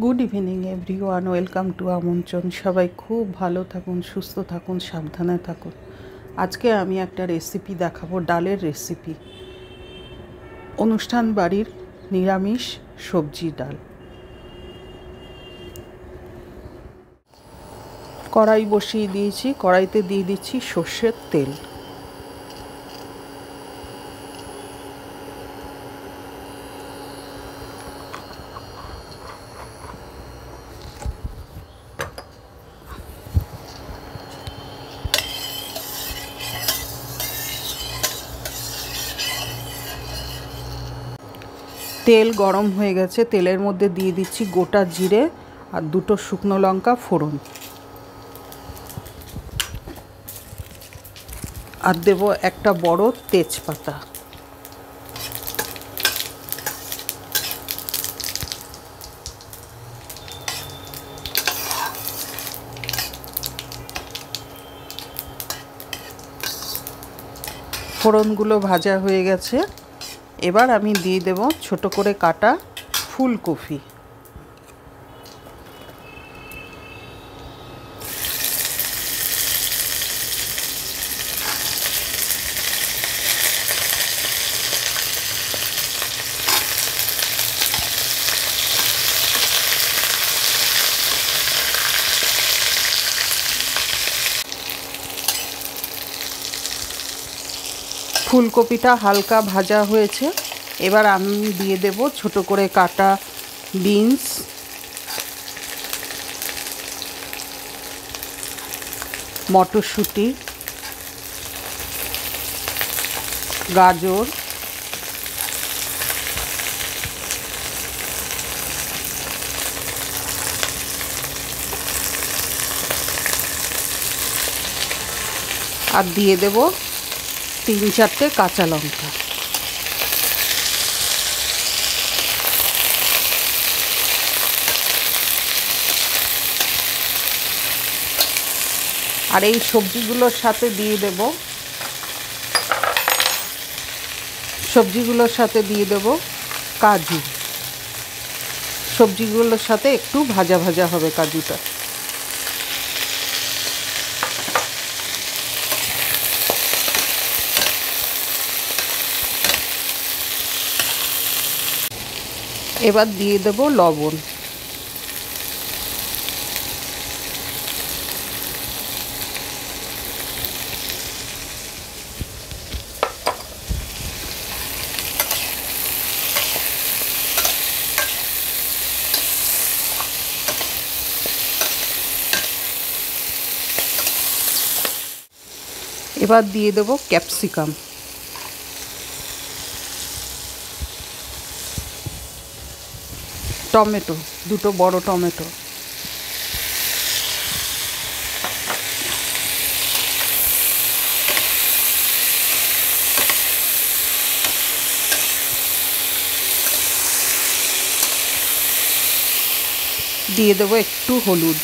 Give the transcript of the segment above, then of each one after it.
Good evening everyone, welcome to আমন্ত্রণ। সবাই খুব ভালো থাকুন, সুস্থ থাকুন, সাবধানে থাকুন। আজকে আমি একটা রেসিপি দেখাবো, ডালের রেসিপি। অনুষ্ঠান বাড়ির নিরামিষ সবজি ডাল। কড়াই বসিয়ে দিয়েছি, কড়াইতে দিয়ে দিচ্ছি সর্ষের তেল। তেল গরম হয়ে গেছে, তেলের মধ্যে দিয়ে দিচ্ছি গোটা জিরে আর দুটো শুকনো লঙ্কা ফোড়ন, আর দেব একটা বড় তেজপাতা। ফোড়নগুলো ভাজা হয়ে গেছে, এবার আমি দিয়ে দেব ছোট করে কাটা ফুলকপি। ফুলকপিটা হালকা ভাজা হয়েছে, এবার আমি দিয়ে দেব ছোট করে কাটা বিনস, মটরশুঁটি, গাজর, আর দিয়ে দেব 3-4টে কাঁচা লঙ্কা। আর এই সবজিগুলোর সাথে দিয়ে দেব কাজু। সবজিগুলোর সাথে একটু ভাজা ভাজা হবে কাজুটা। এবার দিয়ে দেব লবণ। এবার দিয়ে দেব ক্যাপসিকাম। টমেটো, দুটো বড় টমেটো। দিয়ে দেব একটু হলুদ।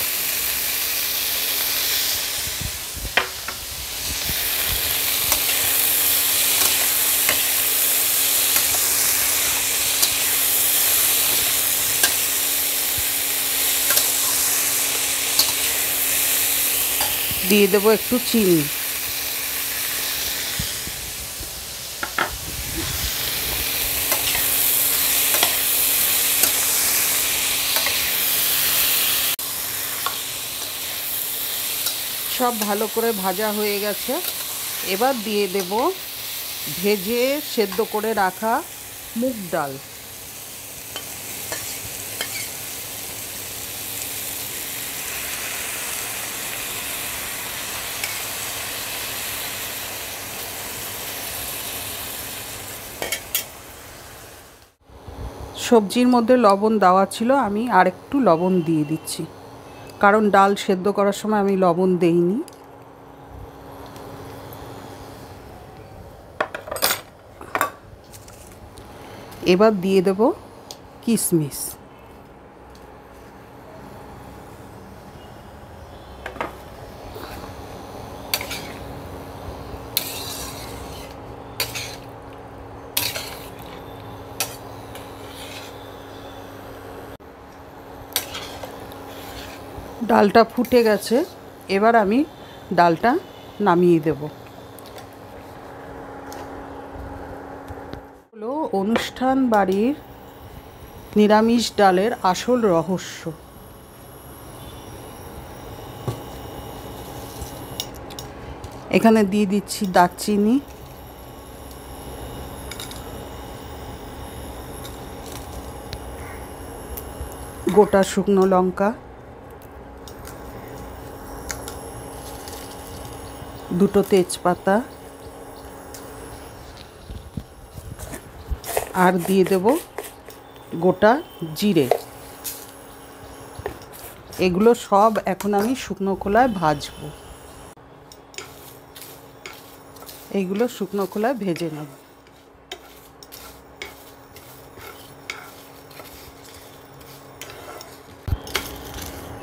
দিয়ে দেব একটু চিনি। সব ভালো করে ভাজা হয়ে গেছে, এবার দিয়ে দেব ভেজে সেদ্ধ করে রাখা মুগ ডাল। সবজির মধ্যে লবণ দেওয়া ছিল, আমি আরেকটু লবণ দিয়ে দিচ্ছি, কারণ ডাল সেদ্ধ করার সময় আমি লবণ দেইনি। এবার দিয়ে দেব কিশমিশ। ডালটা ফুটে গেছে, এবার আমি ডালটা নামিয়ে দেব। হলো অনুষ্ঠান বাড়ির নিরামিষ ডালের আসল রহস্য। এখানে দিয়ে দিচ্ছি দারচিনি, গোটা শুকনো লঙ্কা, দুটো তেজপাতা, আর দিয়ে দেব গোটা জিরে। এগুলো সব এখন আমি শুকনো খোলায় ভাজবো। এইগুলো শুকনো খোলায় ভেজে নেব।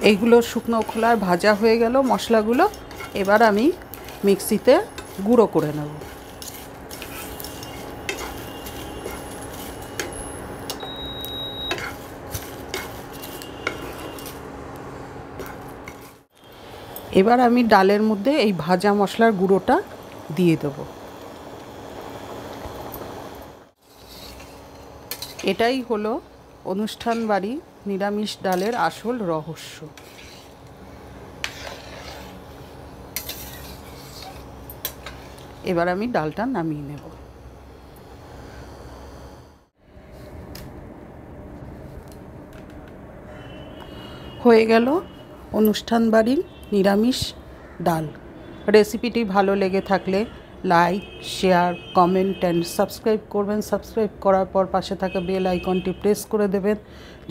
এইগুলো শুকনো খোলায় ভাজা হয়ে গেল মশলাগুলো, এবার আমি মিক্সিতে গুঁড়ো করে নেব। এবার আমি ডালের মধ্যে এই ভাজা মশলার গুঁড়োটা দিয়ে দেব। এটাই হলো অনুষ্ঠান বাড়ি নিরামিষ ডালের আসল রহস্য। এবার আমি ডালটা নামিয়ে নেব। হয়ে গেল অনুষ্ঠান বাড়ির নিরামিষ ডাল। রেসিপিটি ভালো লেগে থাকলে like, share, comment and subscribe করবেন। সাবস্ক্রাইব করার পর পাশে থাকা বেল আইকনটি প্রেস করে দেবেন।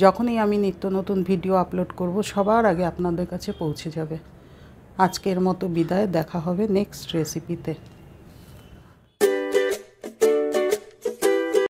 যখনই আমি নিত্য নতুন ভিডিও আপলোড করব সবার আগে আপনাদের কাছে পৌঁছে যাবে। আজকের মতো বিদায়, দেখা হবে নেক্সট রেসিপিতে।